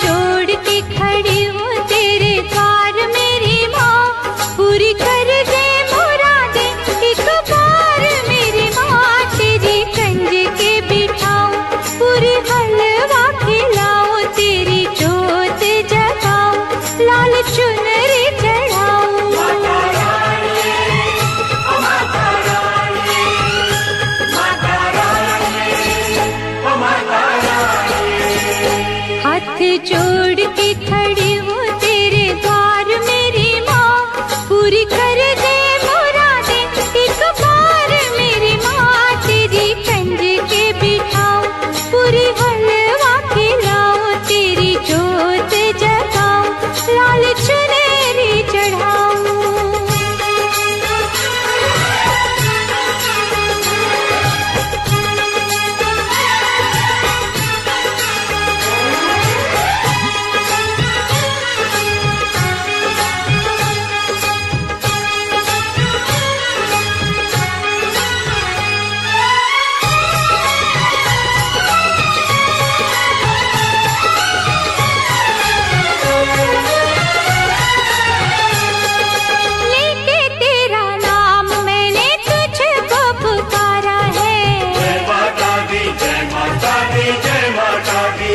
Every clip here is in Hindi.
जोड़ के खड़ी हूँ तेरे द्वार मेरी माँ, पूरी कर दे मुरादें एक बार मेरी माँ। तेरी कंज के बिठाऊं, पूरी हलवा खिलाऊं, तेरी जोत जगाऊं, लाल चुनरी चढ़ाऊं। हाथ जोड़ के खड़ी हूँ तेरे द्वार मेरी माँ, पूरी कर दे मुरादें एक बार मेरी माँ। तेरी कंज के बिठाऊं, पूरी हलवा खिलाऊं, तेरी जोत जगाऊं, लाल चुनरी चढ़ाऊं। लेके तेरा नाम मैंने तुझको पुकारा है, जय माता दी, जय माता दी, जय माता दी।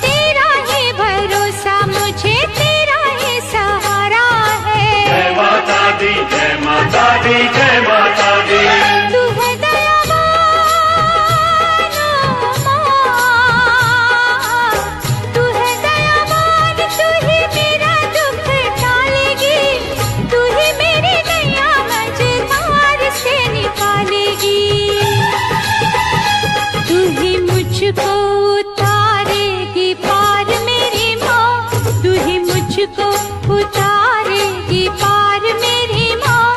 तेरा ही भरोसा मुझे, तेरा ही सहारा है। जय माता दी, जय माता दी, जय माता दी। तू है दयावान माँ, तू है दयावान, तू ही मेरा दुख टालेगी, तू ही मेरी नैया मझधार से निकालेगी। तू ही मुझको उतारेगी पार मेरी माँ, तू ही मुझको उतारेगी पार मेरी माँ,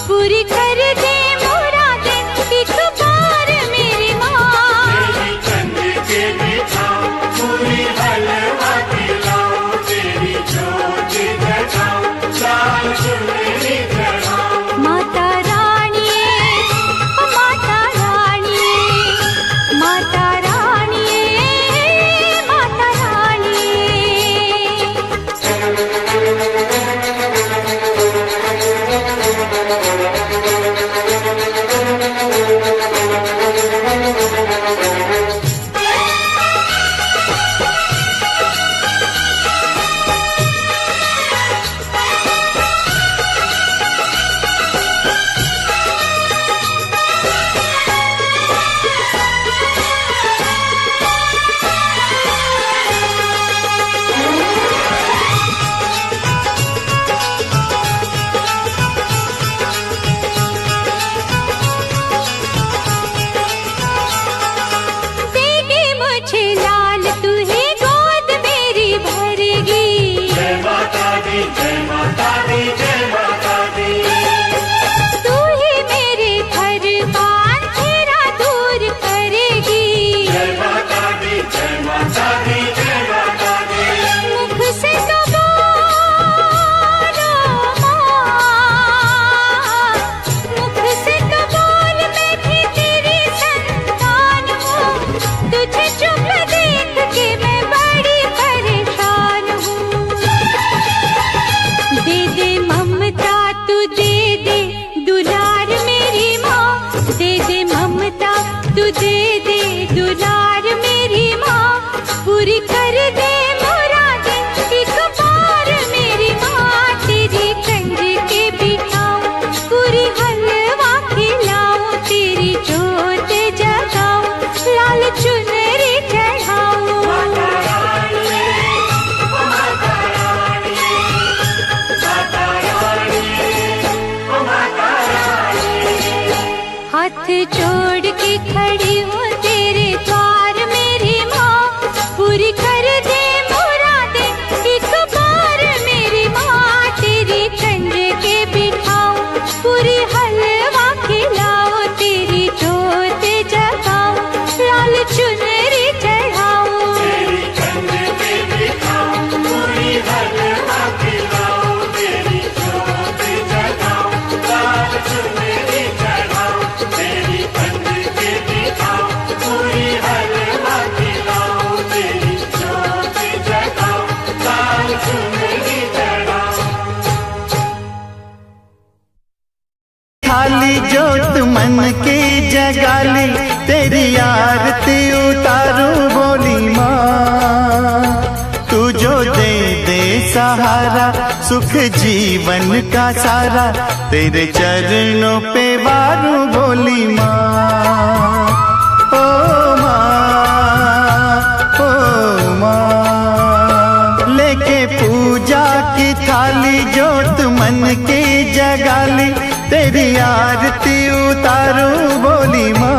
पूरी कर दे मुरादें एक बार मेरी माँ। तेरी कंध के बिठाऊं, पूरी हलवा खिलाऊं, तेरी जोत जगाऊं, लाल चुनरी चढ़ाऊं। माता रानी, माता रानी, माता रानी, माता रानी। तेरी आरती उतारूं बोली माँ। तू जो दे दे सहारा सुख जीवन का सारा, तेरे चरणों पे वारूं बोली माँ। ओ माँ, ओ माँ, लेके पूजा की थाली जोत मन की जगाली, तेरी आरती उतारूं बोली माँ।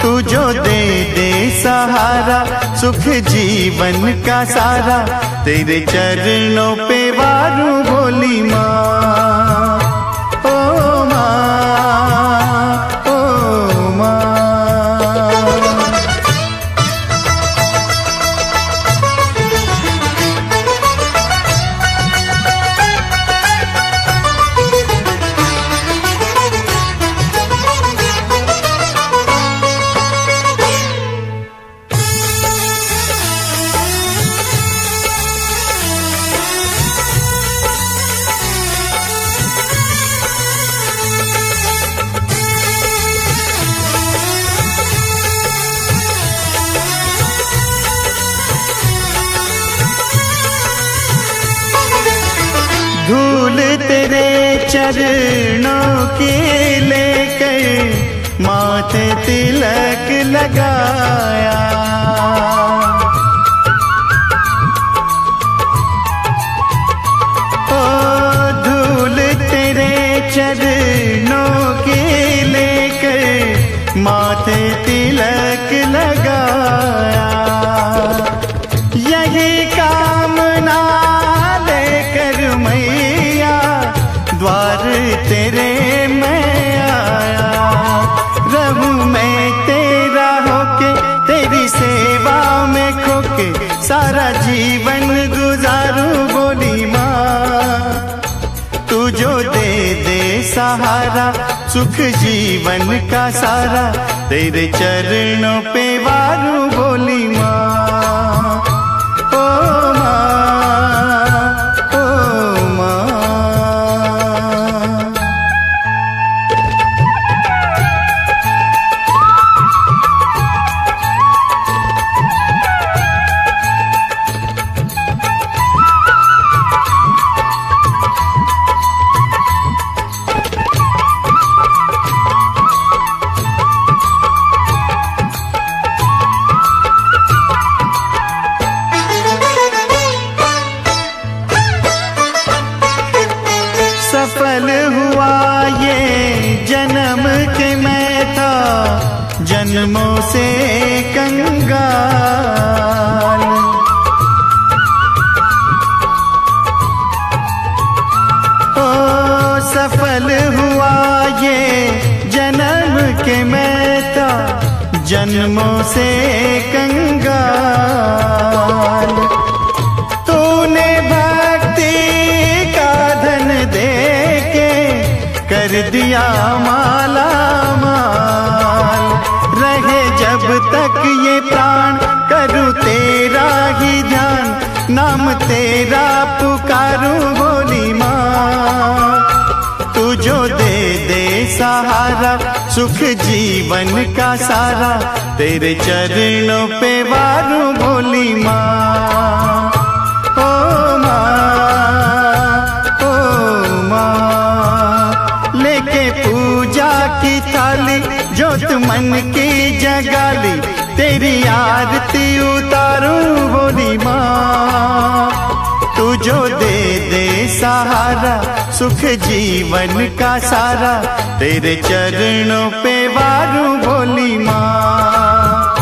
तू जो दे दे सहारा सुख जीवन का सारा, तेरे चरणों पे वारूं बोली माँ। ओ माँ, ओ माँ। धूल तेरे चरणों की लेकर माथे तिलक लगाया, ओ धूल तेरे चरणों की लेकर माथे तिलक लगाया। यही कामना लेकर मैया द्वार तेरे मैं आया। रहूं मैं तेरा होके तेरी सेवा में खोके, सारा जीवन गुजारूं बोली माँ। तू जो दे दे सहारा सुख जीवन का सारा, तेरे चरणों पे वारूं बोली माँ। ओ माँ, ओ माँ। सफल हुआ ये जन्म के मैं था जन्मों से कंगाल। ओ सफल हुआ ये जन्म के मैं था जन्मों से कंगाल। तूने भक्ति का धन दे के कर दिया माला माल। रहे जब तक ये प्राण करूँ तेरा ही ध्यान, नाम तेरा पुकारूं बोली माँ। तू जो दे दे सहारा सुख जीवन का सारा, तेरे चरणों पे वारूं बोली माँ। ओ माँ, ओ माँ, लेके पूजा की थाली जोत मन की जगाली, तेरी आरती उतारूं बोली माँ। तू जो दे दे सहारा सुख जीवन का सारा, तेरे चरणों पे वारूं बोली माँ।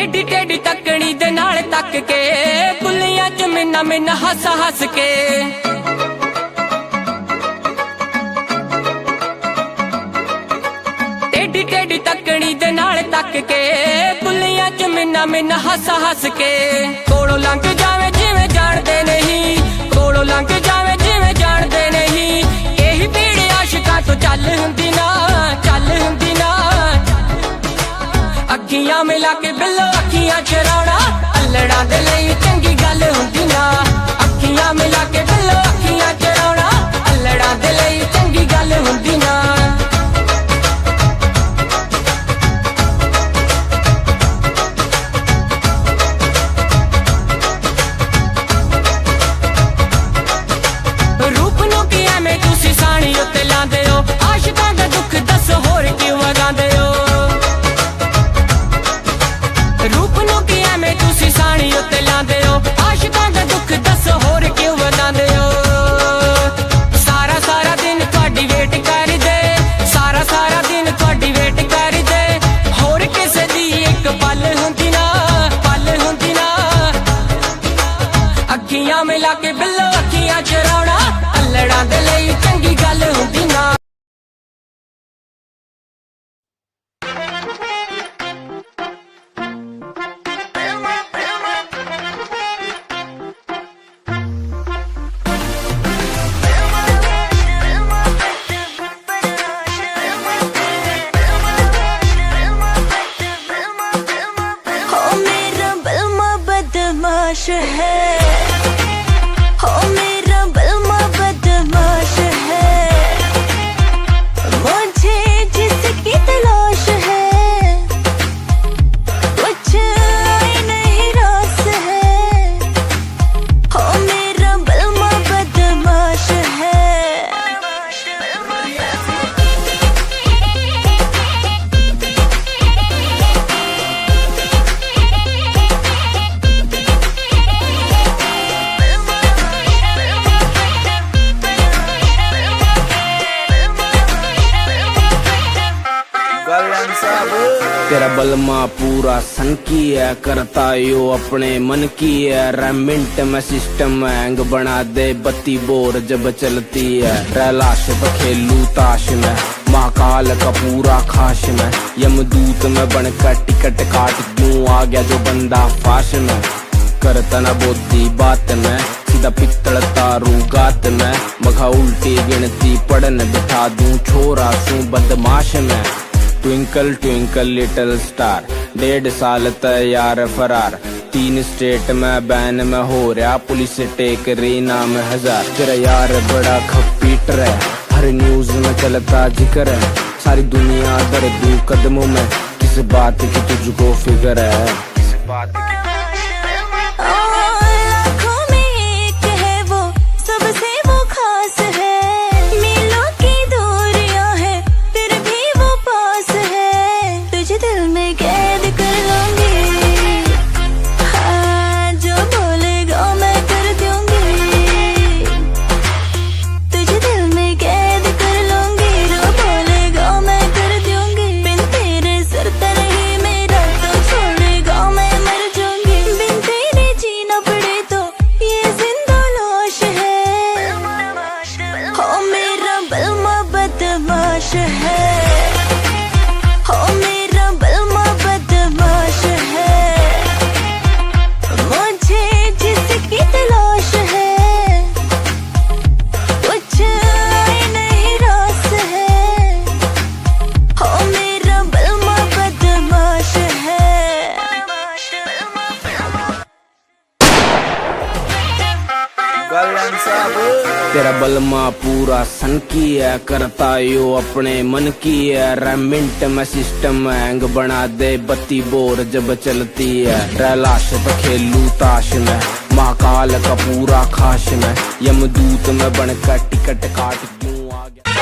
टेढ़ी टेढ़ी तकड़ी दे नाल तक के बुलियां च मिन्ना मिन्ना हस हस के टेढ़ी टेढ़ी तकड़ी दे नाल तक के बुलियां च मिन्ना मिन्ना हस हस के कोलों लंघ जावे जिवें जाणदे नहीं कोलों लंघ जावे जिवें जाणदे नहीं यही भीड़ आशिकां तो चल हुंदी ना चल हुंदी ना अखियां मिला के बिल्लो अखियां चराउणा अल्लड़ां दे लई चंगी गल हुंदी ना अखियां मिला के बिल्लो अखियां चराउणा अल्लड़ां दे लई चंगी गल हुंदी ना रूप नूं की एवें तुसीं साणी उत्ते लांदे हो आशिकां दा दुख दस होर क्यों वगांदे हो रूप नूं की एवें तुसीं साणी उत्ते लांदे हो आशिकां दा दुख दस होर क्यों वधांदे हो सारा सारा दिन तुहाडी वेट करदे सारा सारा दिन तुहाडी वेट करदे होर किसे दी इक पल हुंदी ना अखियां मिला के बिल्लो अखियां चराउणा अल्लड़ां दे लई चंगी गल हुंदी ना है हो मेरा बलमा बदमाश है मुझे जिसकी तलाश है कुछ नहीं रास है हो मेरा बलमा बदमाश है तेरा बलमा पूरा सन की है करता यो अपने मन की है रेमिंट में सिस्टम हैंग बना दे बत्ती बोर जब चलती है रैलाश खेलू ताश में महाकाल का पूरा खाश में यमदूत में बनकर टिकट काट दूं आ गया जो बंदा फाश में करता ना बोधी बात में सीधा पित्तल तारू गात में मघा उल्टी गिनती पढ़न बिठा दूं छोरा सू बदमाश में ट्विंकल ट्विंकल लिटिल स्टार 1.5 साल तैयार फरार 3 स्टेट में बैन में हो रहा पुलिस टेक रही नाम 1000 तेरा यार बड़ा खपीटर है हर न्यूज में चलता जिक्र है सारी दुनिया दर्दू कदमों में किस बात की तुझको फिक्र है किस बात की लाखों में एक है वो सबसे वो खास है मीलों की दूरियां है फिर भी वो पास है तुझे दिल में कैद कर लूंगी हाँ जो बोलेगा मैं कर दूंगी तुझे दिल में कैद कर लूंगी जो बोलेगा मैं कर दूंगी बिन तेरे सर तरही मेरा तो छोड़ेगा मैं मर जाऊंगी बिन तेरे जीना पड़े तो ये जिंदा लाश है हो मेरा बलमा बदमाश है हो मेरा बलमा बदमाश है मुझे जिसकी तलाश है कुछ नहीं रास है हो मेरा बलमा बदमाश है तेरा बलमा पूरा सन की है करता यो अपने मन की है रेमिंट में सिस्टम हैंग बना दे बत्ती बोर जब चलती है रैलाश खेलू ताश में महाकाल का पूरा खाश में यमदूत में बनकर टिकट काट दूं आ गया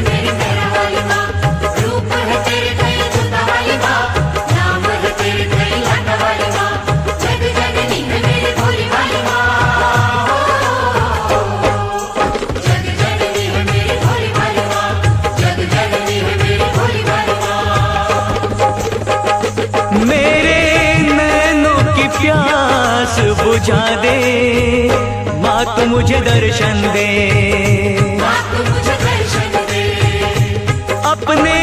मेरी मेरा वाली माँ रूप है तेरे कई जुदा प्यास बुझा दे, माँ तू मुझे दर्शन दे, अपने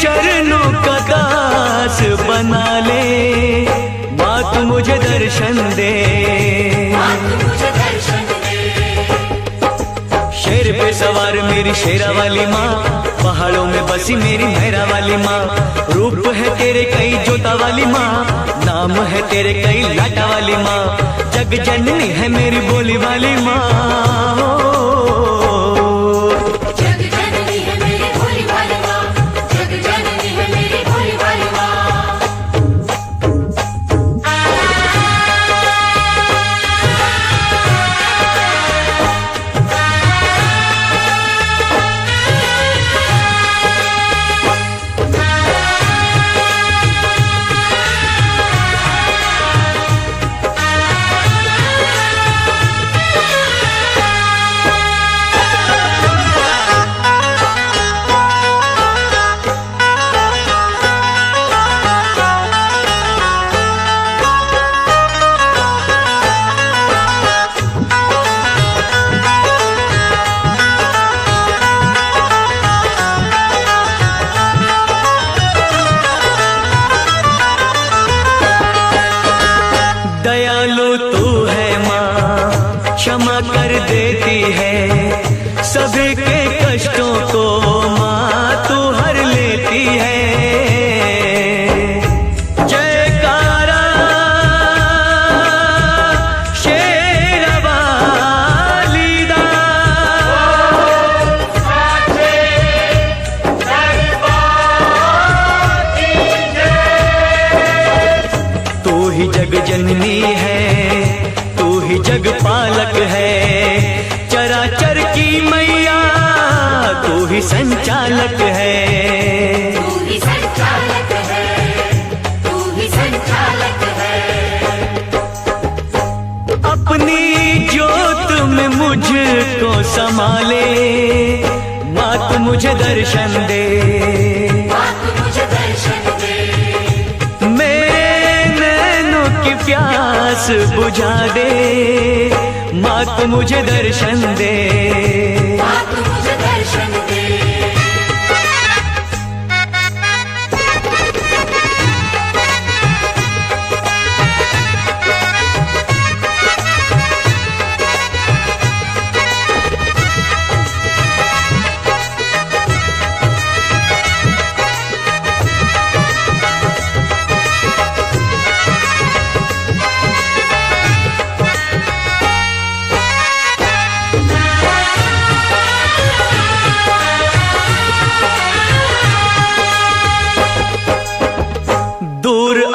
चरणों का दास बना ले, माँ तू मुझे दर्शन दे। शेर पे सवार मेरी शेरा वाली माँ, पहाड़ों में बसी मेरी मेहरा वाली माँ, रूप है तेरे कई जोता वाली माँ, नाम है तेरे कई लाटा वाली माँ, जग जननी है मेरी बोली वाली माँ। जग जननी है मेरी भोली भाली माँ, जग जननी है मेरी भोली भाली माँ। दयालु तू है माँ, क्षमा कर देती है, सभी के कष्टों को माँ तू हर लेती है। जयकारा शेरा वाली दा, तू ही जग जननी है, तू ही जग पालक है, चराचर की मैया तू ही संचालक है। तू ही संचालक है, तू ही संचालक है। अपनी जोत में मुझको संभाले, माँ तू मुझे दर्शन दे, माँ तू मुझे दर्शन दे, की प्यास बुझा दे, माँ तू मुझे दर्शन दे, माँ तू मुझे दर्शन दे।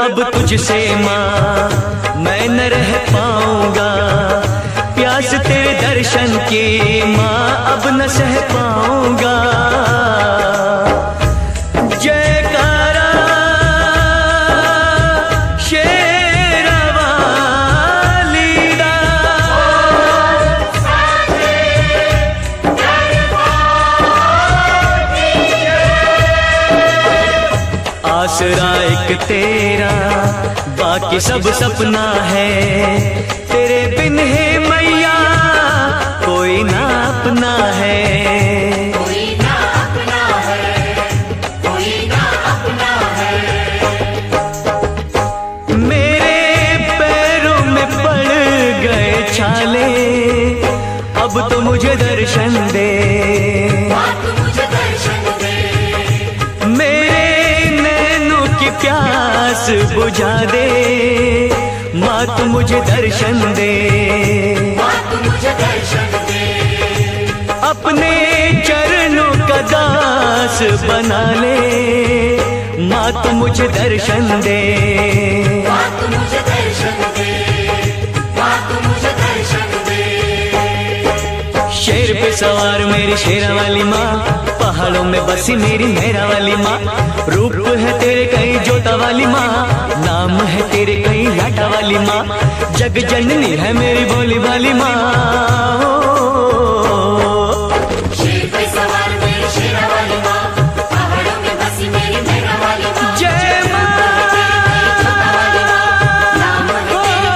अब तुझसे माँ मैं न रह पाऊंगा, प्यास तेरे दर्शन की माँ अब न सह पाऊंगा। जयकारा शेरा वाली दा, आसरा एक तेरा बाकी सब सपना है, तेरे बिन है मैया कोई ना अपना है। कोई ना अपना है, कोई ना अपना है। मेरे पैरों में पड़ गए छाले, अब तो मुझे दर्शन दे, तू मुझे दर्शन दे। मेरे नैनों की प्यास बुझा दे, माँ तू मुझे दर्शन दे, तू मुझे दर्शन दे। अपने चरणों का दास बना ले, माँ तू मुझे दर्शन दे, तू मुझे दर्शन दे, तू मुझे दर्शन दे। शेर पे सवार मेरी शेरा वाली माँ, पहाड़ों में बसी मेरी मेहरा वाली माँ, रूप है तेरे कई जोता वाली माँ, नाम है तेरे कई लाटा वाली माँ, जग जननी है मेरी बोली वाली माँ। शेर पे सवार मेरी शेरा वाली माँ, पहाड़ों में बसी मेरी मेहरा वाली माँ, जय माँ, नाम है तेरे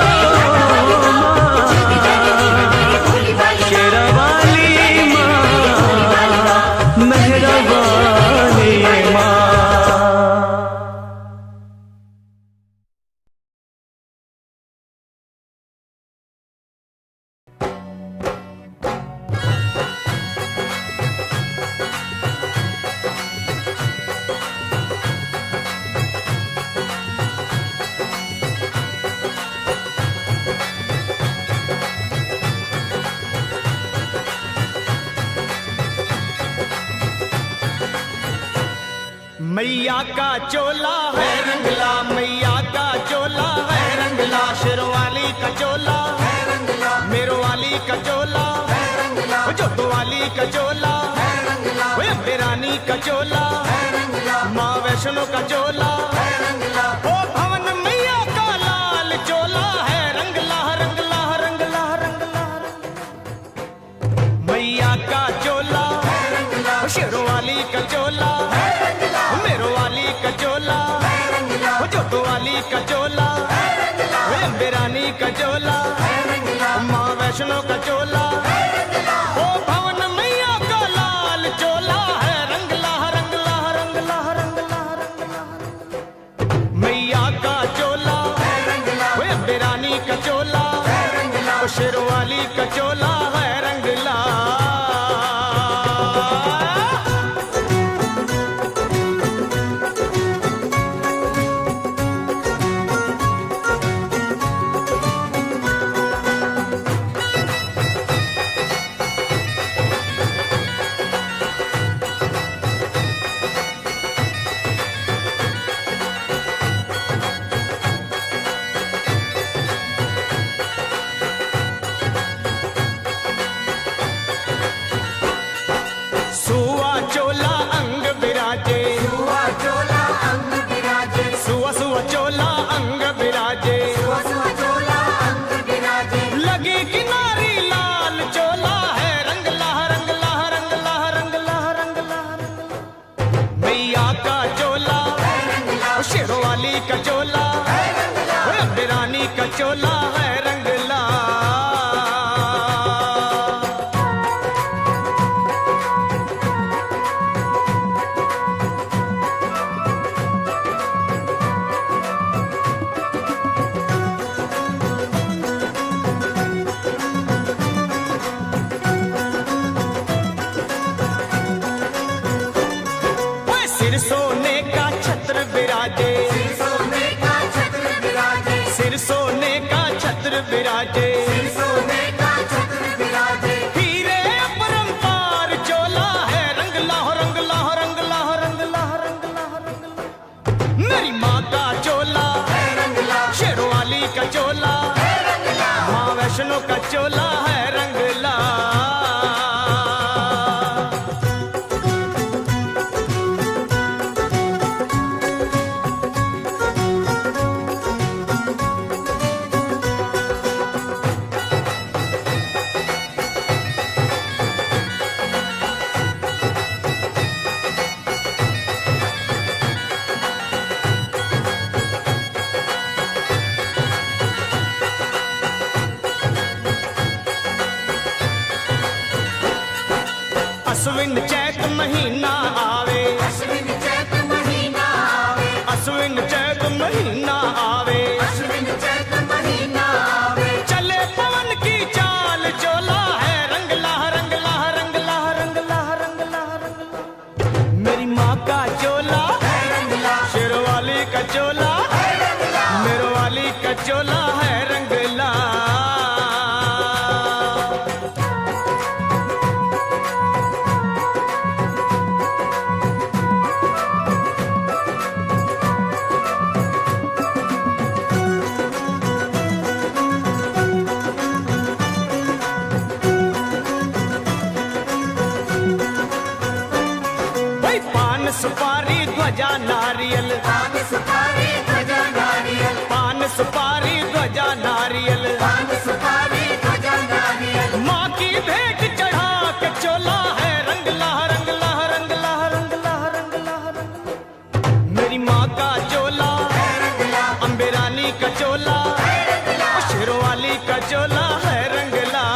मैया का चोला है रंगला, मैया का चोला है रंगला, शेरवाली का चोला है रंगला, मेरो वाली का चोला है रंगला, जोतो वाली का चोला है रंगला, रानी का चोला है रंगला, माँ वैष्णो का चोला है रंगला, ओ भवन मैया का लाल चोला है रंगला रंगला रंगला रंगला, मैया का चोला है रंगला, शेरवाली का चोला है रंगला, मेरो वाली का चोला है रंगला, जोतो वाली का चोला है रंगला, रानी का चोला है रंगला, माँ वैष्णो का चोला है रंगला, ओ भवन मैया का लाल चोला है रंगला रंगला रंगला रंगला रंगला, मैया का चोला है रंगला, रानी का चोला है रंगला, शेरवाली का चोला है रंगला। सुआ चोला अंग बिराजे, सुआ चोला अंग बिराजे, सुआ सुआ चोला अंग बिराजे, सुआ सुआ चोला अंग बिराजे, लगी किनारी लाल चोला है रंगला रंगला रंगला रंगला रंगला, मैया का चोला है रंगला, शेरवाली का चोला है रंगला, रानी का चोला है रंगला। सिर सोने का छत्र बिराजे, सिर सोने का छत्र बिराजे, सिर सोने का छत्र बिराजे, सिर सोने का छत्र बिराजे, हीरे अपरंपार चोला है रंगला रंगला रंगला रंगला रंगला रंगला, मेरी माँ का चोला है रंगला, शेरवाली का चोला है रंगला, माँ वैष्णो का चोला है रंगला। अश्विन चैत महीना आवे, अश्विन चैत महीना आवे, अश्विन चैत महीना आवे, अश्विन चैत महीना आवे, चले पवन की चाल चोला है रंगला रंगला रंगला रंगला रंगला रंगला, मेरी माँ का चोला है रंगला, शेरवाली का चोला है रंगला, मेरो वाली का चोला है रंगला। पान सुपारी ध्वजा नारियल, पान सुपारी ध्वजा नारियल, पान सुपारी ध्वजा नारियल, पान सुपारी ध्वजा नारियल, माँ की भेंट चढ़ा के चोला है रंगला रंगला रंगला रंगला रंगला रंगला, मेरी माँ का चोला है रंगला, अम्बे रानी का चोला है रंगला, शेरवाली का चोला है रंगला।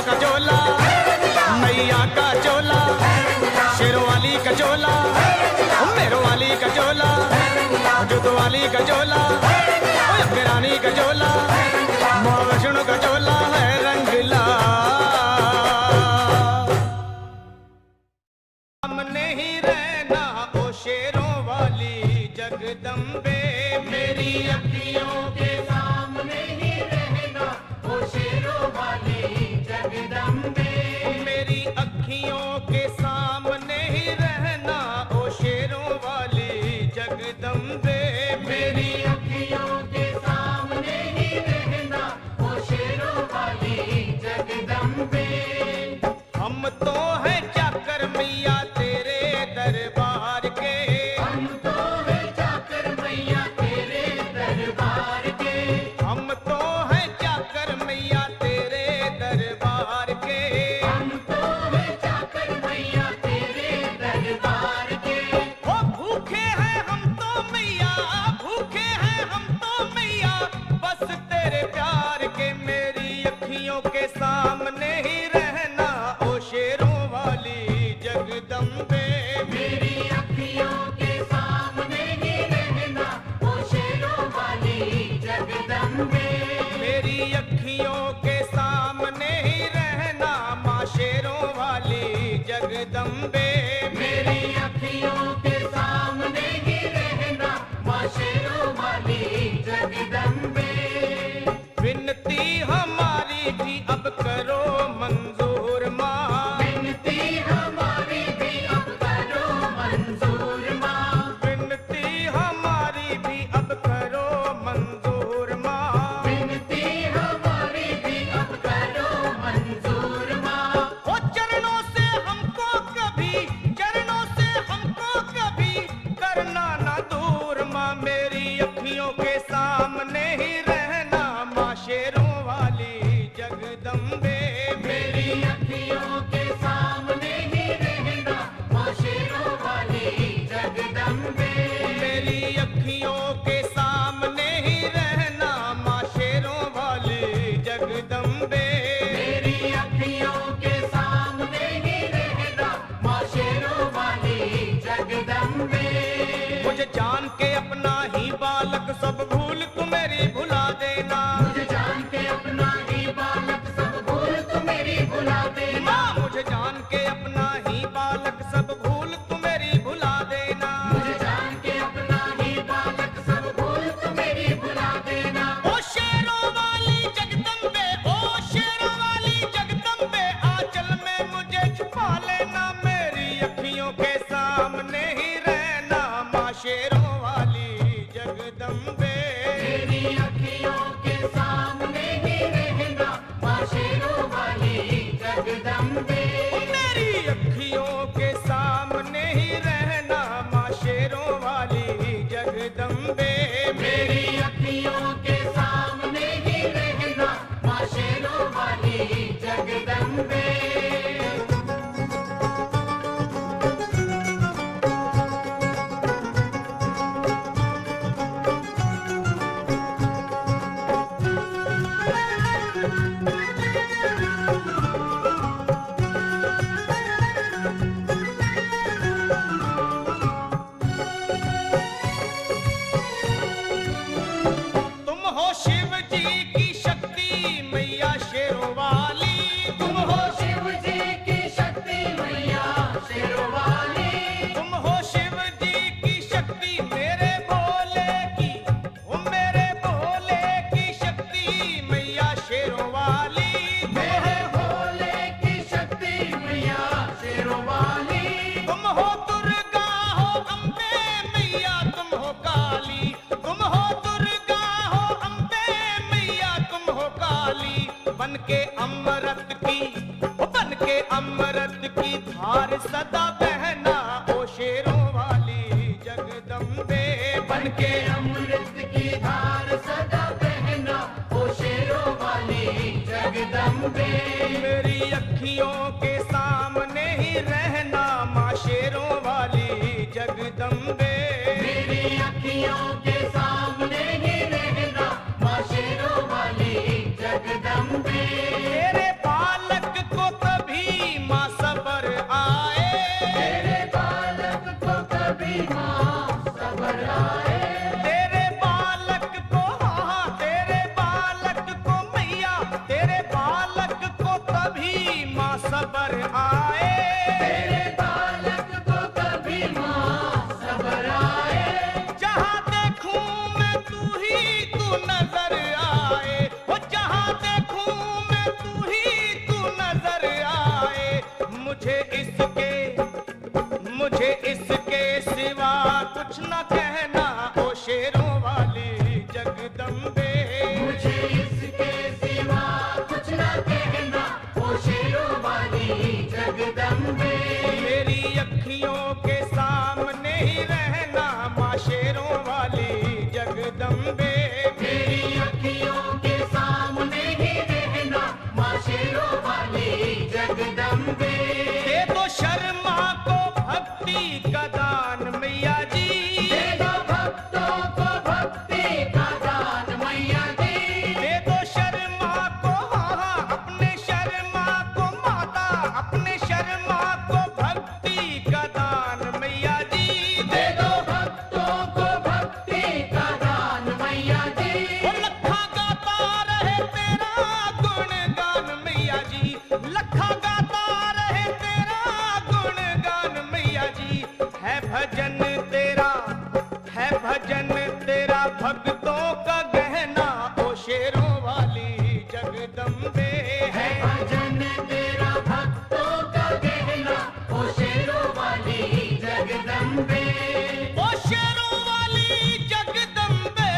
शेरों का चोला, मैया का चोला, शेरों वाली का चोला, मेरो वाली का चोला, जुत वाली का चोला, अम्बे रानी का चोला, माँ वैष्णो का चोला है रंगला। सामने ही रहना ओ शेरों वाली जगदम्बे, मेरी अखियों के सामने ही रहना ओ शेरों वाली जगदम्बे, मेरी अखियों के सामने ही रहना ओ शेरों वाली जगदम्बे, मेरी अखियों के सामने ही रहना ओ शेरों वाली जगदम्बे। हम तो है चाकर मैया तेरे दरबार के, हम तो है चाकर मैया तेरे दरबार के, हम तो है चाकर मैया तेरे दरबार के, हम तो है चाकर मैया तेरे दरबार के। ओ भूखे हैं हम तो मैया, भूखे हैं हम तो मैया, बस तेरे प्यार के, मेरी अखियों के सामने ही रहना ओ शेरों वाली जगदम्बे, मेरी अखियों के सामने ही रहना ओ शेरों वाली जगदम्बे, मेरी अखियों के सामने ही रहना माँ शेरों वाली जगदम्बे, मेरी अखियों के सामने ही रहना माँ शेरों वाली जगदम्बे। विनती हमारी भी अब करो मंजूर माँ, विनती हमारी भी अब करो मंजूर माँ, विनती हमारी भी अब करो मंजूर माँ, विनती हमारी भी अब करो मंजूर माँ। ओ चरणों से हमको कभी, चरणों से हमको कभी करना ना दूर माँ, मेरी अखियों के सामने ही रहना माँ शेरों वाली जगदम्बे, मेरी अखियों के सामने ही रहना माँ शेरों वाली जगदम्बे, मेरी अखियों के सामने ही रहना माँ शेरों वाली जगदम्बे, मेरी अखियों के सामने ही रहना माँ शेरों वाली जगदम्बे। मुझे जान के अपना ही बालक सब भूल तू मेरी भुला देना, मुझे जान के अपना ही बालक सब भूल तू मेरी भुला देना, मुझे जान के अपना ही बालक सब भूल तू मेरी भुला देना, मुझे जान के अपना ही बालक सब भूल तू मेरी भुला देना। ओ शेरों वाली जगदम्बे, ओ शेरों वाली जगदम्बे, आंचल में मुझे छुपा लेना, मेरी अखियों के सामने ही रहना माँ शेरों वाली जगदम्बे, मेरी अखियों के सामने ही रहना माँ शेरों वाली जगदम्बे, मेरी अखियों के सामने ही रहना माँ शेरों वाली जगदम्बे, मेरी अखियों के सामने ही रहना माँ शेरों वाली जगदम्बे। तुम हो शिव जी की शक्ति मैया शेरों वाली, तुम हो शिव जी की शक्ति मैया शेरों वाली, तुम हो शिव जी की शक्ति मेरे भोले की, ओ मेरे भोले की शक्ति मैया शेरों वाली, मेरे भोले की शक्ति मैया शेरों वाली, तुम हो दुर्गा हो अम्बे मैया, तुम हो काली, तुम हो दुर्गा हो अम्बे मैया, तुम हो काली, बन के अमृत की, बन के अमृत की धार सदा बहना ओ शेरों वाली जगदम्बे, बन के अमृत की धार सदा बहना ओ शेरों वाली जगदम्बे, मेरी अखियों के सामने ही रहना माँ शेरों वाली जगदम्बे, मेरी अखियों के सामने ही रहना माँ शेरों वाली जगदम्बे, तेरे बालक सबर आए, तेरे बालक को कभी माँ सबर आए। जहाँ देखूं मैं तू ही तू नजर आए, वो जहाँ देखूं मैं तू ही तू नजर आए। मुझे इसके सिवा कुछ न कहना ओ शेरों वाली जगदम्बे। मुझे इसके सिवा कुछ न कहना ओ शेरों वाली जगदम्बे। मेरी अखियों के सामने ही रहना माँ शेरों वाली जगदम्बे। मेरी अखियों के सामने ही रहना माँ शेरों वाली जगदम्बे। दे दो शर्मा को भक्ति का दान मैया जी, दे दो भक्तों को भक्ति का दान मैया जी। दे दो शर्मा को हाँ अपने शर्मा को माता, अपने शर्मा को भक्ति का दान मैया जी। दे दो भक्तों को भक्ति का दान मैया जी। वो लखा गाता रहे तेरा गुणगान मैया जी, लखा गाता रहे तेरा गुणगान मैया जी। है भजन तेरा भक्तों का गहना ओ शेरों वाली जगदम्बे। है भजन तेरा भक्तों का गहना ओ शेरों वाली जगदम्बे। ओ शेरों वाली जगदम्बे,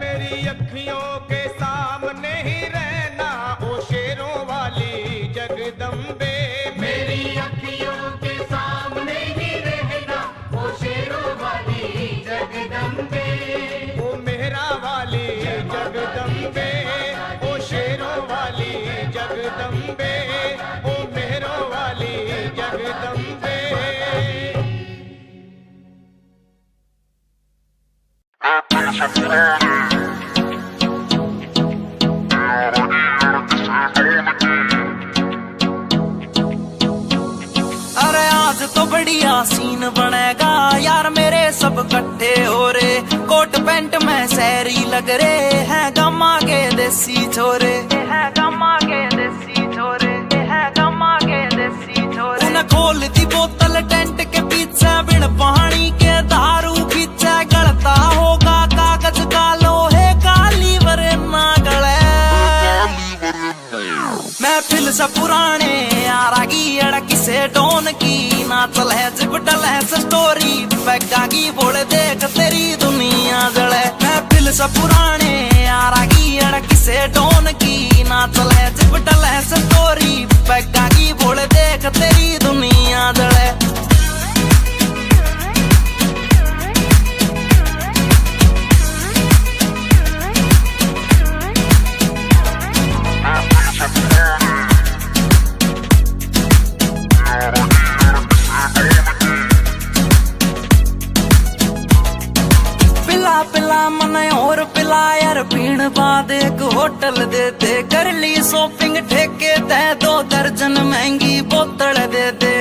मेरी अखियों के सामने ही रहना ओ शेरों वाली जगदम्बे। मेरी अखियों के सामने ही रहना ओ शेरों वाली जगदम्बे। ओ मेहरा वाली जगदम्बे, ओ शेरों वाली जगदम्बे, ओ मेहरों वाली जगदम्बे। अरे आज तो बढ़िया सीन बनेगा यार, मेरे सब इकट्ठे हो रे। कोट पैंट में शहरी लग रे हैं, गम्मा के देसी छोरे हैं, गम्मा के देसी छोरे हैं, गम्मा के देसी छोरे। उन्हें खोल दी बोतल टेंट के पीछे, बिन पानी के दारू पीछे। गलता होगा कागज का लोहे का लीवर ना गले। महफिल से पुराने यारा की अड़की से डोन की ना चले जिपटल है स्टोरी पैगा की बोल देख तेरी दुनिया जले। महफिल से पुराने यारा की अड़की से डोन की ना चले जिपटल है स्टोरी पैगा की बोल देख तेरी दुनिया जले। पिला मन और पिला यार पीण बाद एक होटल दे दे। कर ली शॉपिंग ठेके दे 2 दर्जन महंगी बोतल दे दे।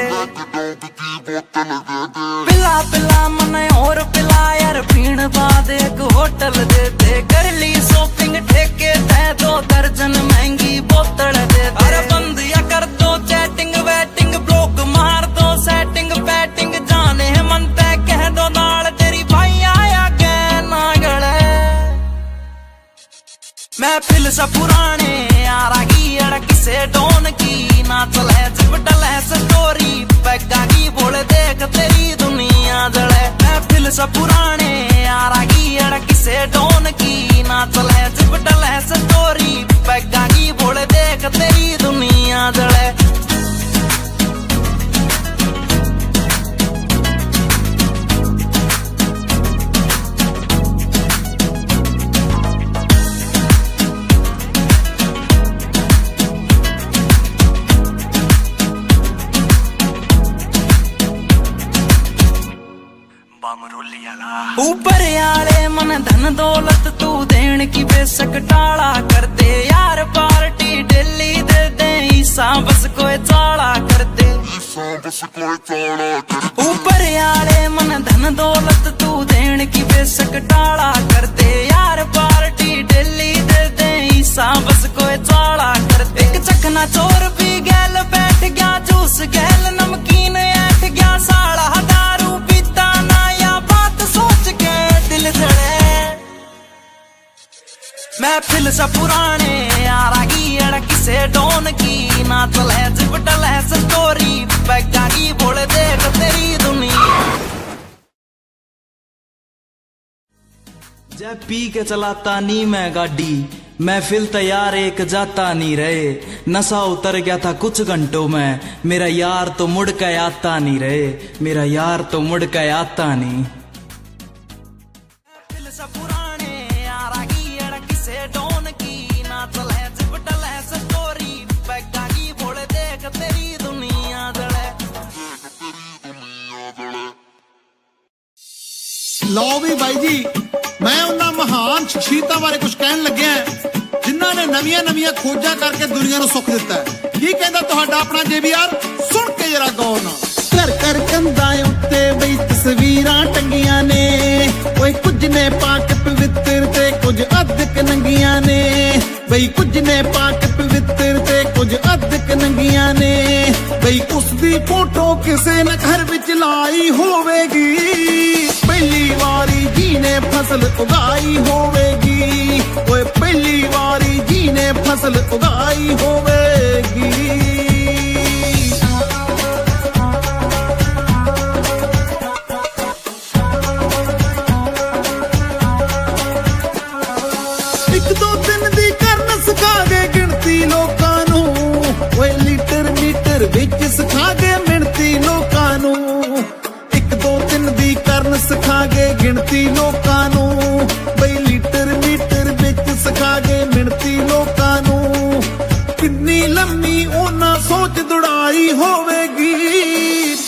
पिला मन और पिला यार पीण बाद एक होटल दे दे। कर ली शॉपिंग ठेके दे 2 दर्जन महंगी बोतल दे दे। अरे बंद या कर दो चैटिंग वेटिंग, ब्लॉक मार दो सेटिंग पैटिंग। जाने मन तय कह दो नाल तेरी भाई आया ना गले। महफिल से पुराने यारा की अड़की से डोन की ना चले जिपटल है स्टोरी पैगा की बोल देख तेरी दुनिया जले। महफिल से पुराने यारा की अड़की से डोन की ना चले जिपटल है स्टोरी पैगा की बोल देख तेरी दुनिया जले। ऊपर आले मन धन दौलत तू देन की बेशक टाला कर दे यार। पार्टी डेली दे दे ईसा बस कोई चाला कर दे। ऊपर आले मन धन दौलत तू देन की बेशक टाला कर दे यार। पार्टी डेली दे दे ईसा बस कोई ज्वाला कर दे। एक चखना चोर भी गैल बैठ गया, जूस गैल नमकीन ऐठ गया, साला दारू पीता ना या बात सोच के दिल जड़े। महफिल सा पुराने यारा की अड़ किसे डोन की ना चले जिपटल है स्टोरी बैगा की बोल देख तेरी दुनिया। जब पी के चलाता नी मैं गाड़ी, महफिल तैयार एक जाता नहीं रहे। नशा उतर गया था कुछ घंटों में, मेरा यार तो मुड़ के आता नहीं रहे, मेरा यार तो मुड़ के आता नहीं। ਲਓ ਵੀ ਬਾਈ ਜੀ, ਮੈਂ ਉਹਨਾਂ ਮਹਾਨ ਸ਼ਖਸੀਅਤਾਂ ਬਾਰੇ ਕੁਝ ਕਹਿਣ ਲੱਗਿਆ ਜਿਨ੍ਹਾਂ ਨੇ ਨਵੀਆਂ ਖੋਜਾਂ ਕਰਕੇ ਦੁਨੀਆ ਨੂੰ ਸੁੱਖ ਦਿੱਤਾ ਹੈ। ਕੀ ਕਹਿੰਦਾ ਤੁਹਾਡਾ ਆਪਣਾ JBR, ਸੁਣ ਕੇ ਜਰਾ ਗੌਰ ਨਾਲ। ਘਰ ਘਰ ਕੰਧਾਂ ਉੱਤੇ ਬਈ ਤਸਵੀਰਾਂ ਟੰਗੀਆਂ ਨੇ, ਓਏ ਕੁਝ ਨੇ ਪਾਕ ਪਵਿੱਤਰ ਤੇ ਕੁਝ ਅਧਿਕ ਨੰਗੀਆਂ ਨੇ, ਬਈ ਕੁਝ ਨੇ ਪਾਕ ਪਵਿੱਤਰ ਤੇ ਕੁਝ ਅਧਿਕ ਨੰਗੀਆਂ ਨੇ, ਬਈ ਉਸ ਦੀ ਫੋਟੋ ਕਿਸੇ ਨੇ ਘਰ ਵਿੱਚ ਲਾਈ ਹੋਵੇਗੀ, ਪਹਿਲੀ ਵਾਰੀ ਜੀ ਨੇ ਫਸਲ ਉਗਾਈ ਹੋਵੇਗੀ, ਓਏ ਪਹਿਲੀ ਵਾਰੀ ਜੀ ਨੇ ਫਸਲ ਉਗਾਈ ਹੋਵੇਗੀ। ਇੱਕ ਦੋ ਦਿਨ ਦੀ ਕਰਨ ਸਿਖਾਗੇ ਗਿਣਤੀ ਲੋਕਾਂ ਨੂੰ, ਓਏ ਲੀਟਰ ਮੀਟਰ ਵਿੱਚ ਸਿਖਾਗੇ ਮਿਣਤੀ ਲੋਕਾਂ ਨੂੰ। ਇੱਕ ਦੋ ਦਿਨ ਦੀ ਕਰਨ ਸਿਖਾਗੇ ਗਿਣਤੀ ਲੋਕਾਂ ਨੂੰ, ਬਈ ਲੀਟਰ ਮੀਟਰ ਵਿੱਚ ਸਿਖਾਗੇ ਮਿਣਤੀ ਲੋਕਾਂ ਨੂੰ। ਕਿੰਨੀ ਲੰਮੀ ਉਹਨਾਂ ਸੋਚ ਦੁੜਾਈ ਹੋਵੇਗੀ,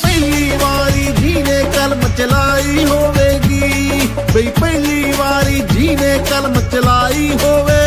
ਪਹਿਲੀ ਵਾਰੀ ਜੀ ਨੇ ਕਲਮ ਚਲਾਈ ਹੋਵੇਗੀ, ਬਈ ਪਹਿਲੀ ਵਾਰੀ ਜੀ ਨੇ ਕਲਮ ਚਲਾਈ ਹੋਵੇਗੀ।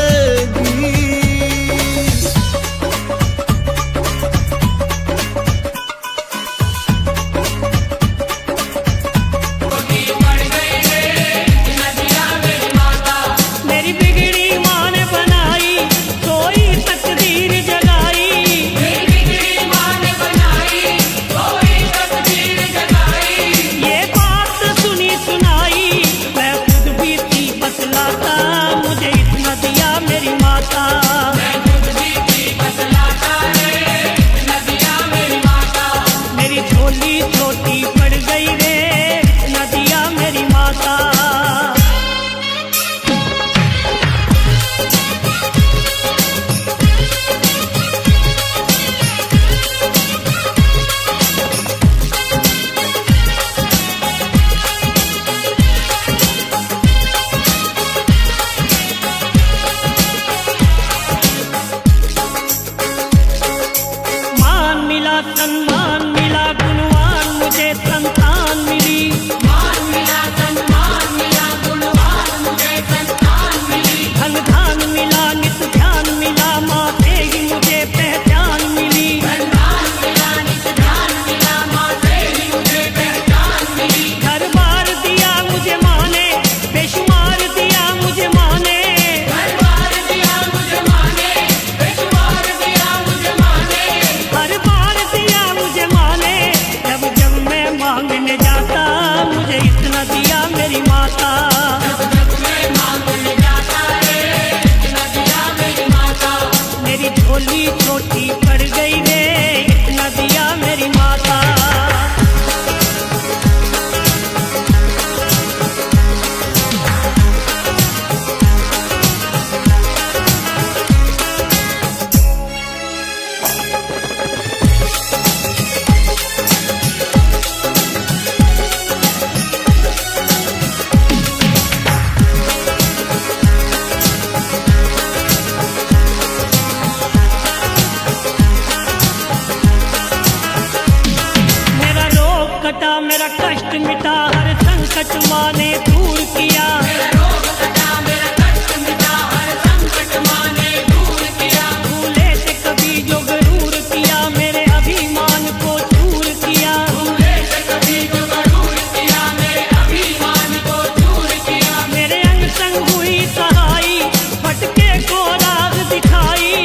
मेरा कष्ट मिटा हर संकट माँ ने दूर किया, मेरा रोग कटा मेरा कष्ट मिटा हर संकट माँ ने दूर किया। भूले से कभी जो गरूर किया मेरे अभिमान को चूर किया, भूले से कभी जो गरूर किया मेरे अभिमान को चूर किया। मेरे अंग संग हुई सहाई भटके को राह दिखाई,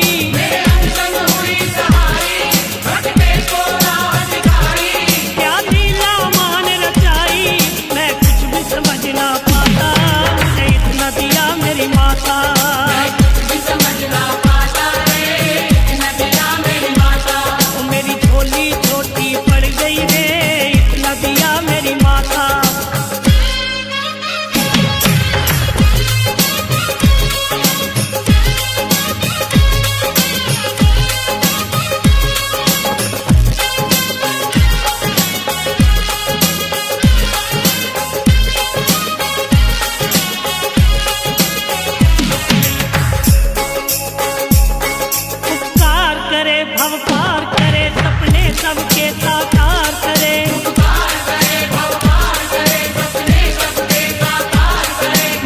सबके साकार करे।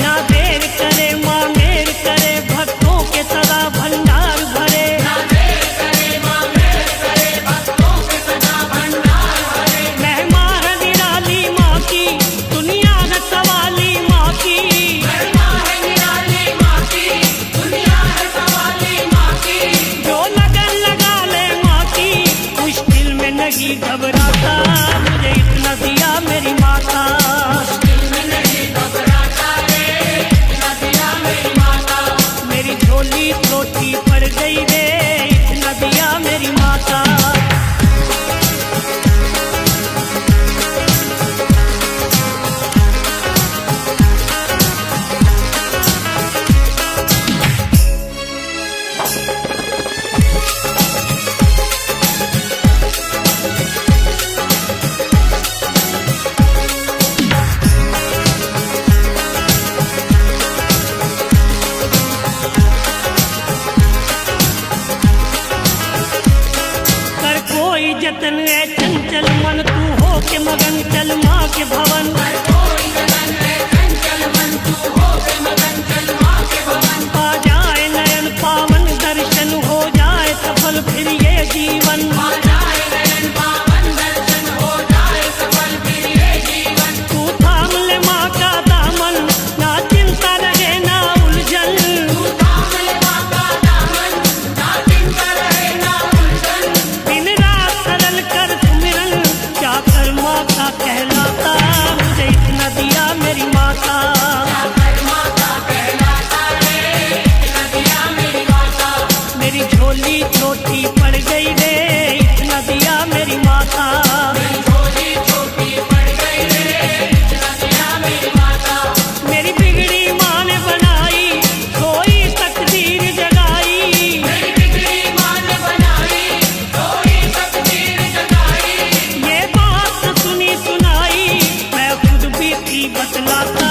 ना देर करे माँ मेर करे, भक्तों के सदा भंडार भरे। महिमा है निराली माँ की, दुनिया है सवाली माँ की। जो लगन लगा ले माँ की, मुश्किल में नहीं घबराता, मुझे इतना दिया मेरी माता। मेरी झोली छोटी पड़ गई रे, इतना दिया मेरी माता। कर कोई जतन है चंचल मन, तू हो के मगन चल माँ के भवन। आ जाए नयन पावन दर्शन, हो जाए सफल फिर ये जीवन। तू थाम ले माँ का दामन, ना चिंता रहे ना उलझन। दिन रात सरल कर सुमिरन, क्या कर माँ का कहलाता, मुझे इतना दिया मेरी माता। मेरी झोली छोटी पड़ गई रे, इतना दिया मेरी माता। मेरी बिगड़ी माँ ने बनाई, कोई तकदीर जगाई। ये बात सुनी सुनाई, मैं खुद भी थी बतलाता,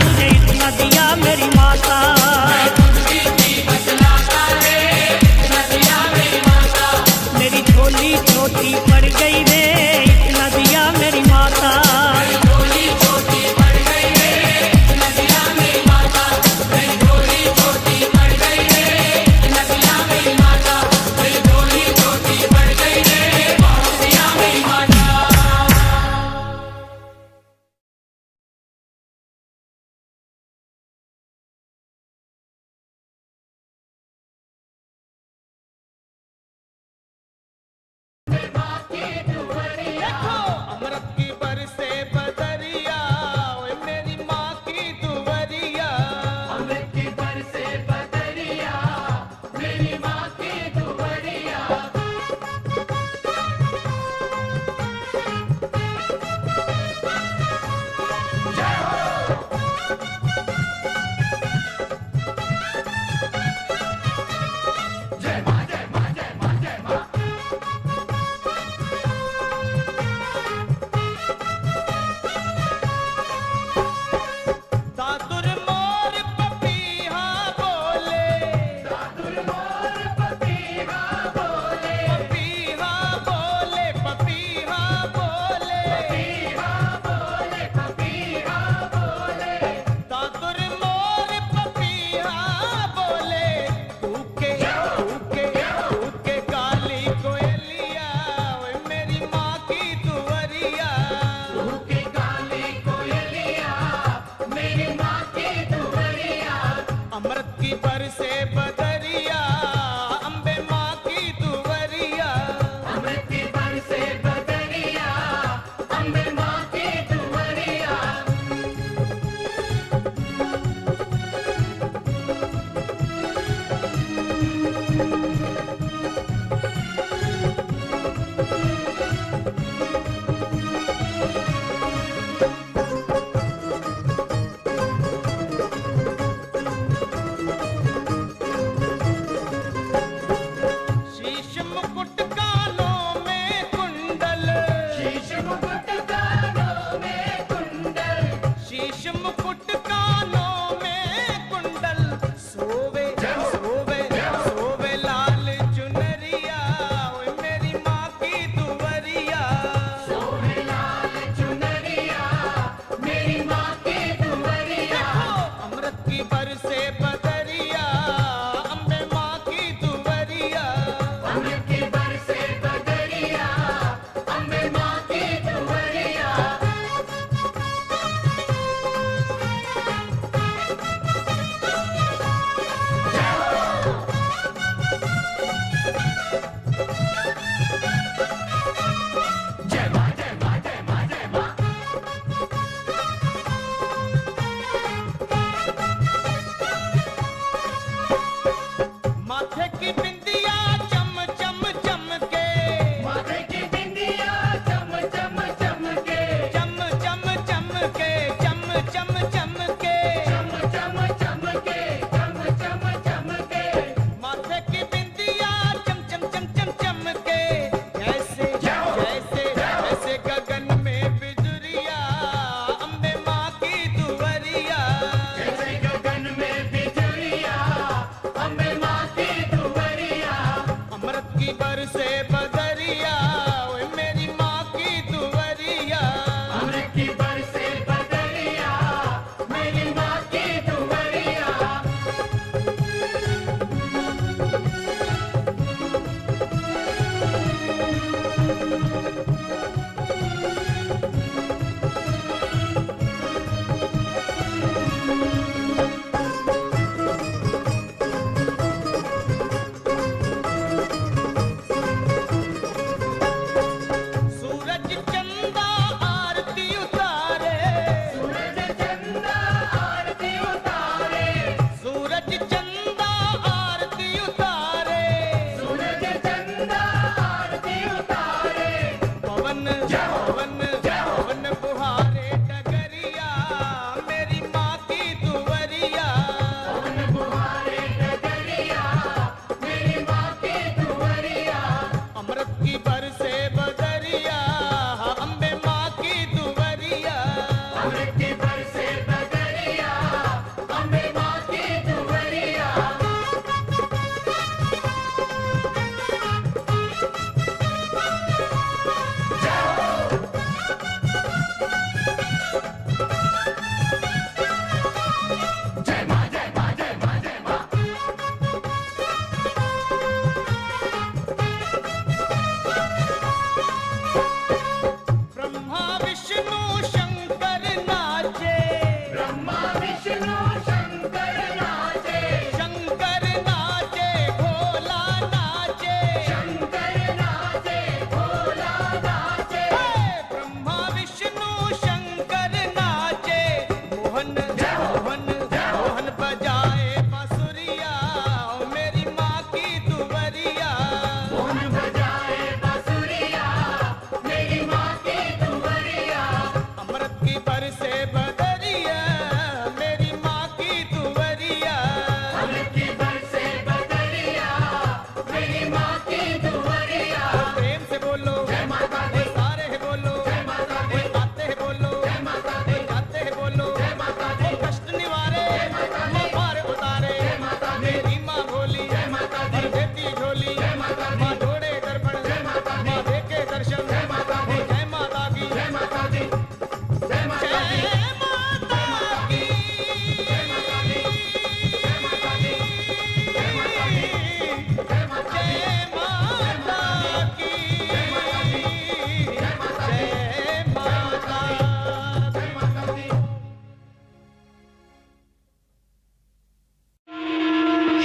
मुझे इतना दिया मेरी माता। मेरी झोली छोटी पड़ गई रे, बरसे बदरिया, ओए मेरी माँ की दुवरिया। अमृत की बरसे बदरिया, मेरी माँ की दुवरिया। सूरज चंदा आरती उतारे, सूरज चंदा आरती उतारे, सूरज चंदा आरती उतारे। सूरज चंदा आरती उतारे। पवन पवन पवन बुहारे डगरिया, मेरी माँ की दुवरिया। पवन बुहारे डगरिया, मेरी माँ की दुवरिया। अमृत की बरसे बदरिया, अम्बे माँ की दुवरिया। अमृत की बरसे बदरिया, अम्बे माँ की दुवरिया। जय माँ जय माँ जय माँ जय माँ। ब्रह्मा विष्णु शंकर नाचे, ब्रह्मा विष्णु शंकर नाचे, शंकर नाचे भोला नाचे। शंकर नाचे भोला नाचे। ब्रह्मा विष्णु शंकर नाचे, मोहन मोहन मोहन बजाए बांसुरिया, ओ मेरी माँ की दुवरिया। मोहन बजाए बांसुरिया, मेरी माँ की दुवरिया। अमृत की बरसे बदरिया, मेरी माँ की दुवरिया। अमृत की बरसे बदरिया, मेरी माँ की दुवरिया। प्रेम से बोलो जय माता दी। सारे है बोलो जय माता दी। आते हैं बोलो जय माता दी। जाते हैं बोलो जय माता दी। कष्ट निवारे जय माता दी। पार उतारे जय माता दी। मेरी माँ भोली जय माता दी। भर देती झोली जय माता दी। माँ जोड़े दर्पण जय माता दी। माँ देखे दर्शन जय माता दी। जय माता की जय माता दी। जय माता दी। जय माता की जय माता दी। जय माता दी। जय माता दी। जय माता दी। जय माता की जय माता दी। जय माता दी। जय माता जय माता दी।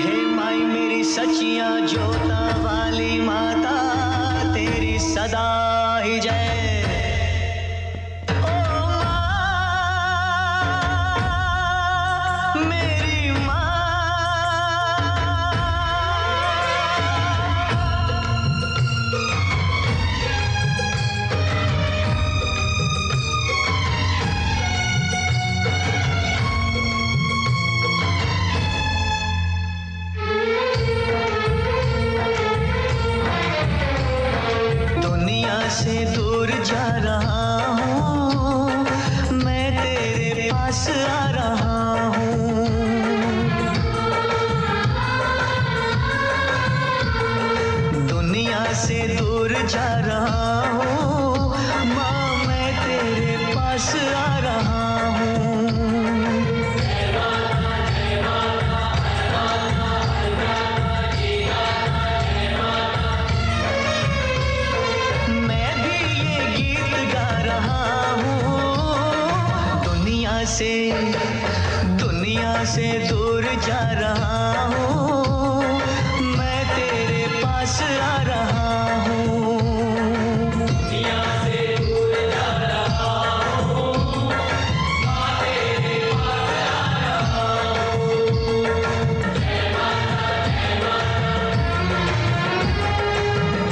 हे माई मेरी सचिया जोता वाली माता, तेरी सदा ही जय। ओ माँ, मेरी माँ। दुनिया से दूर जा रहा हूँ, मैं तेरे पास आ रहा हूँ। दुनिया से दूर जा रहा हूँ, माँ मैं तेरे पास आ रहा हूँ। मैं भी ये गीत गा रहा हूँ, दुनिया से दूर जा रहा हूँ, मैं तेरे पास आ रहा हूँ। दुनिया से दूर जा रहा हूँ, मैं तेरे पास आ रहा हूँ। जय माता जय माता। जय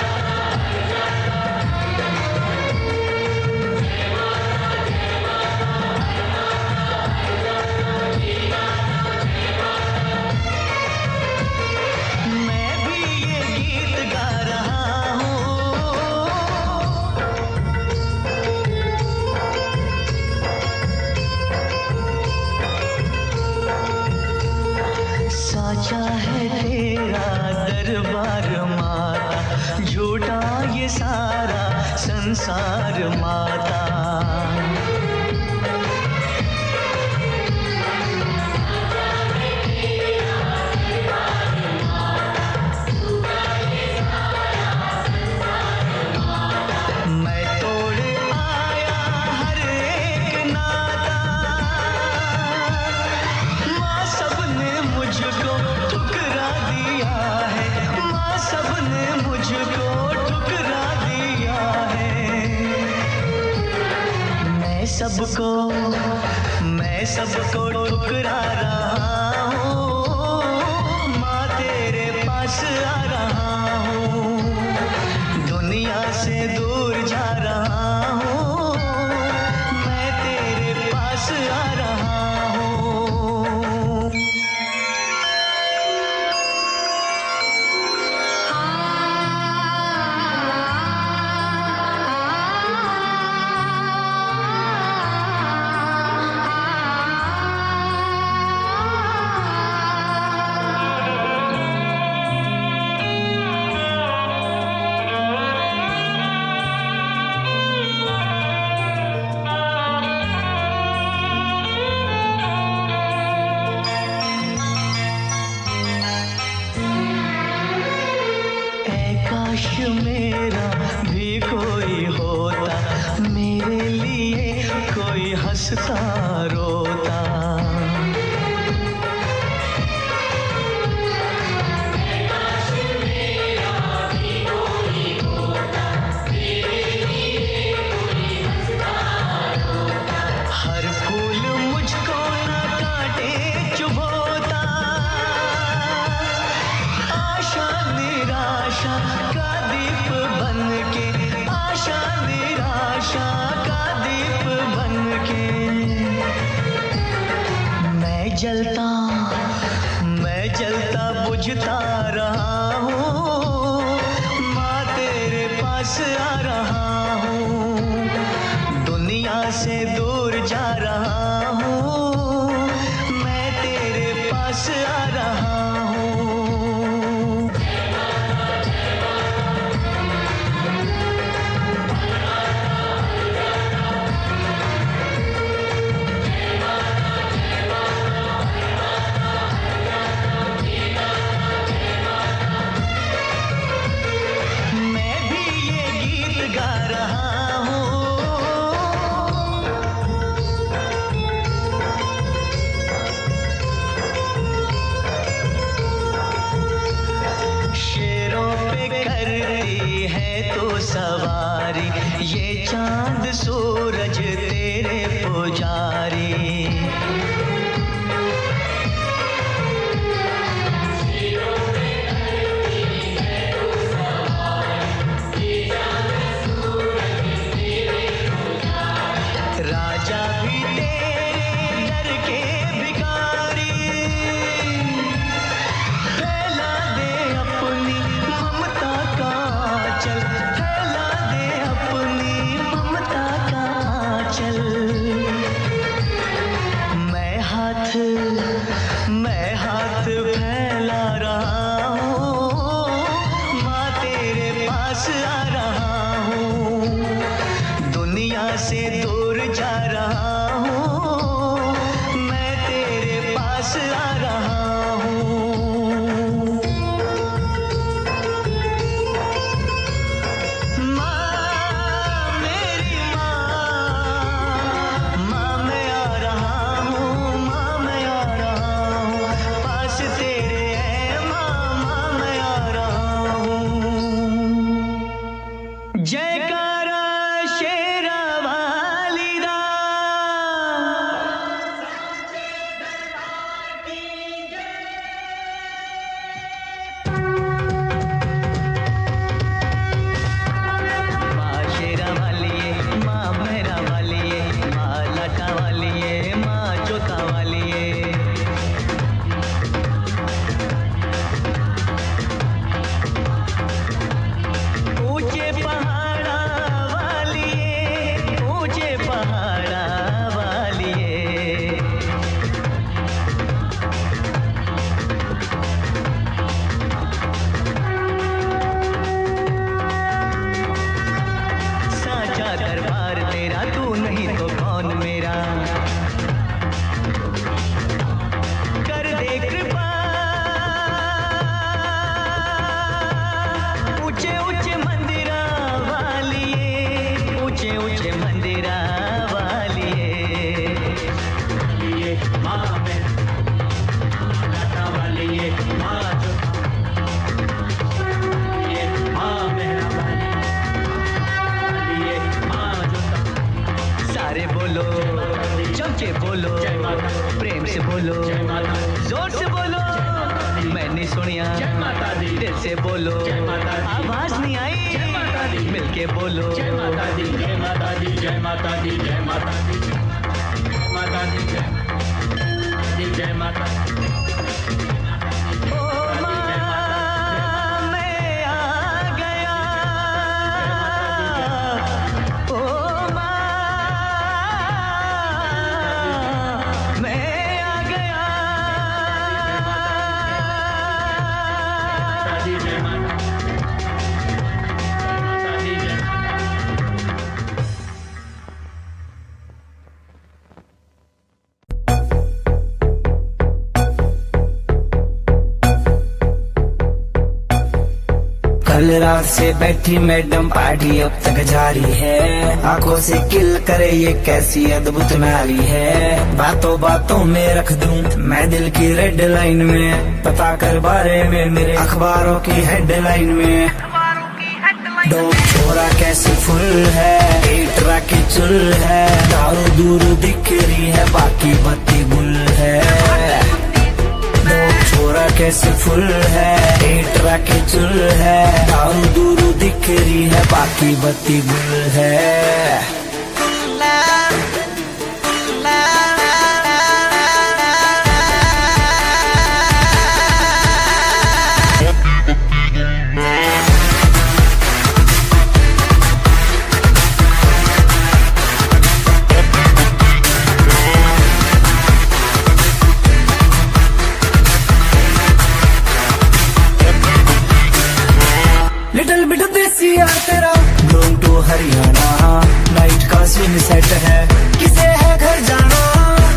माता जय माता। संसार माता। मैं तोड़ आया हर एक नाता, माँ सबने मुझको ठुकरा दिया है, माँ सबने मुझको ठुकरा दिया है। मैं सबको ठुकरा रहा हूँ, माँ तेरे पास आ रहा हूँ, दुनिया से दूर जा रहा हूँ, मैं तेरे पास आ रहा हूँ। काश मेरा भी कोई होता, मेरे लिए कोई हंसता रोता। काश मेरा भी कोई होता, मेरे लिए कोई हंसता रोता। हर फूल मुझको न काटे चुभोता, आशा निराशा का दीप बन के, आशा निराशा का दीप बन के। मैं जलता बुझता रहा हूँ, माँ तेरे पास आ रहा हूँ, दुनिया से दूर जा रहा हूँ, मैं तेरे पास आ रहा हूँ। मैं भी ये गीत गा रहा हूँ, शेरों पे करती है तो सवारी, ये चांद सूरज तेरे पुजारी। राजा भी तेरे दर के भिखारी, फैला दे अपनी ममता का आंचल, फैला दे अपनी ममता का दिल से बोलो, आवाज नहीं आई, मिलके बोलो। जय माता दी, जय माता दी, जय माता दी, जय माता दी, माता दी, जय जय माता दी। कल रात से बैठी मैडम पार्टी अब तक जारी है, आंखों से किल करे ये कैसी अद्भुत नारी है। बातों बातों में रख दूं मैं दिल की रेड लाइन में, पता कर बारे में मेरे अखबारों की हेडलाइन में। डोप छोरा कैसी फुल है, पेटरा की चुल है, दारू दूर दिख रही है बाकी बत्ती गुल है। छोरा कैसे फुल है, पेटरा के चुल है, दारू दूर दिख रही है बाकी बत्ती गुल है। लिटिल बिट देसी यार तेरा ब्लूम टू हरियाणा, नाइट का सीन सेट है, किसे है घर जाना।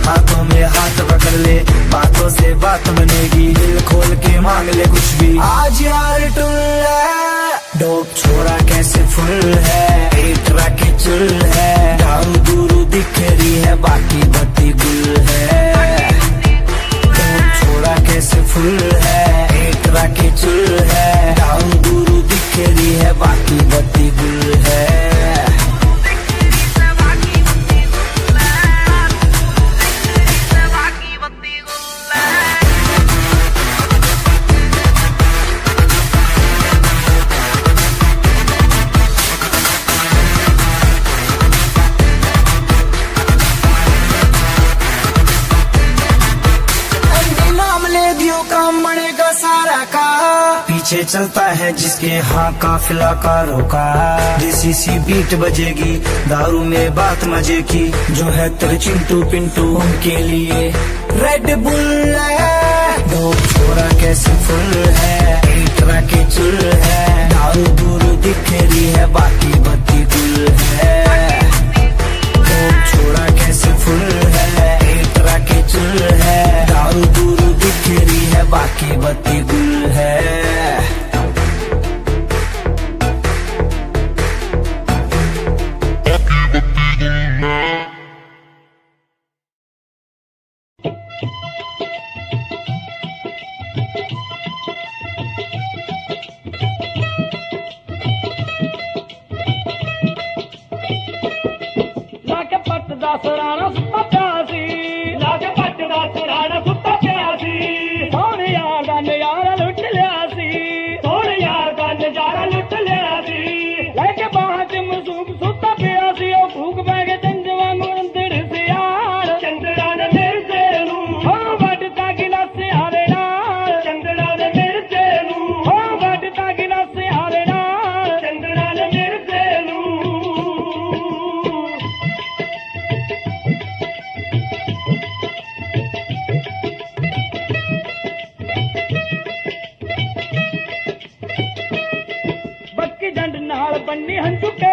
हाथों में हाथ पकड़ ले, बातों से बात बनेगी, दिल खोल के मांग ले कुछ भी। आज यार टुल है, डोप छोरा कैसे फुल है, पेटरा की चुल है, दारू दूर दिख रही है बाकी बत्ती गुल है। डोप छोरा कैसे फुल है, पेटरा की चुल है, दारू दूर दिख रही है बाकी बत्ती गुल है। पीछे चलता है जिसके हाँ काफिला का रोका, देसी सी बीट बजेगी, दारू में बात मजे की, जो है तेरे चिंटू पिंटू उनके लिए रेड बुल है। डोप छोरा कैसे फुल है, पेटरा के चुल है, दारू दूर दिख रही है बाकी बत्ती गुल है। डोप छोरा कैसे फुल है, पेटरा के चुल है, दारू दूर दिख रही है बाकी बत्ती गुल है। सराना सुता प्यासी, लाके पट दा सराना सुता प्यासी, सोने यार दा नजारा लुट लिया सी, सोने यार दा नजारा लुट लिया सी। लेके बाहर च मसूक सुता प्यासी, ओ भूख बैगे चंद वांगू अंदर से यार, चंदड़ा ने मिर्चे नू हो वटता गिलास हारे नाल, चंदड़ा ने मिर्चे नू हो वटता गिलास हारे नाल, चंदड़ा ने मिर्चे नू। बन्नी हंजू के